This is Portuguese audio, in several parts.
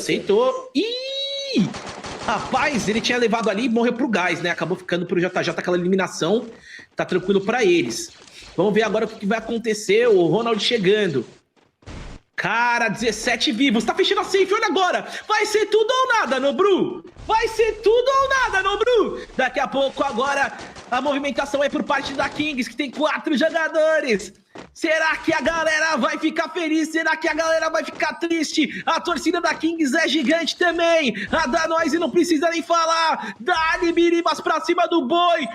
Aceitou. Ih! Rapaz, ele tinha levado ali e morreu pro gás, né? Acabou ficando pro JJ aquela eliminação. Tá tranquilo pra eles. Vamos ver agora o que vai acontecer. O Ronald chegando. Cara, 17 vivos. Tá fechando a safe, olha agora. Vai ser tudo ou nada, Nobru. Vai ser tudo ou nada, Nobru. Daqui a pouco agora a movimentação é por parte da Kings, que tem 4 jogadores. Será que a galera vai ficar feliz? Será que a galera vai ficar triste? A torcida da Kings é gigante também. A da Noise não precisa nem falar. Dá-lhe biribas pra cima do boi.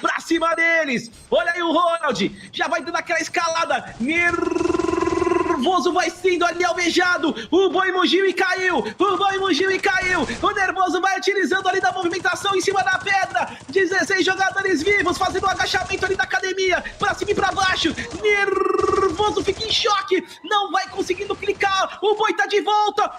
Pra cima deles. Olha aí o Ronald. Já vai dando aquela escalada. Nervoso vai sendo ali alvejado. O boi mugiu e caiu. O boi mugiu e caiu. O Nervoso vai utilizando ali da movimentação em cima da pedra. 16 jogadores vivos fazendo um agachamento ali da academia. Pra cima e pra baixo. Nervoso fica em choque. Não vai conseguindo clicar. O boi tá de volta.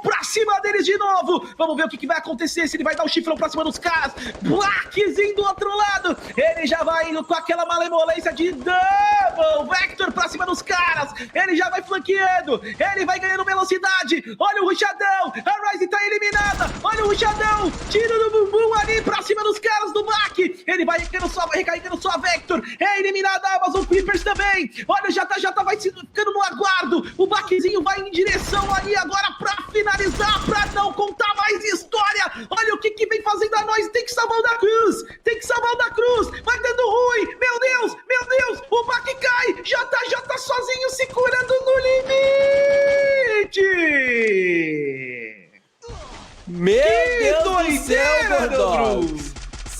Pra cima deles de novo. Vamos ver o que vai acontecer. Se ele vai dar um chifrão pra cima dos caras. Blackzinho do outro lado. Ele já vai indo com aquela malemolência de double Vector pra cima dos caras. Ele já vai flanqueando. Ele vai ganhando velocidade. Olha o rushadão. A Ryze tá eliminada. Olha o rushadão. Tiro do bumbum ali pra cima dos caras do Back. Ele vai recarregando sua Vector. É eliminada a Amazon Clippers também. Olha o JJ vai ficando no aguardo. O Backzinho vai em direção ali agora pra finalizar, pra não contar mais história. Olha o que vem fazendo a Noise. Tem que salvar o da Cruz. Tem que salvar o da Cruz. Vai dando ruim. Meu Deus. Meu Deus. O Back cai. JJ sozinho segurando no limite. Meu Deus do céu, Gordox. Bruno.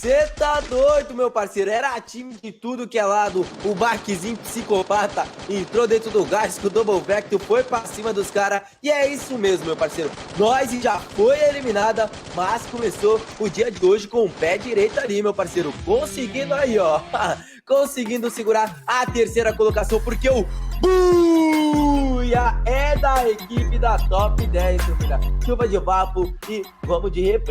Você tá doido, meu parceiro. Era time de tudo que é lado. O Barquezinho psicopata entrou dentro do gás com o Double Vector, foi pra cima dos caras. E é isso mesmo, meu parceiro. Noise já foi eliminada, mas começou o dia de hoje com o pé direito ali, meu parceiro. Conseguindo aí, ó. Conseguindo segurar a terceira colocação, porque o Buia é da equipe da Top 10, meu filho. Chuva de vapo e vamos de replay.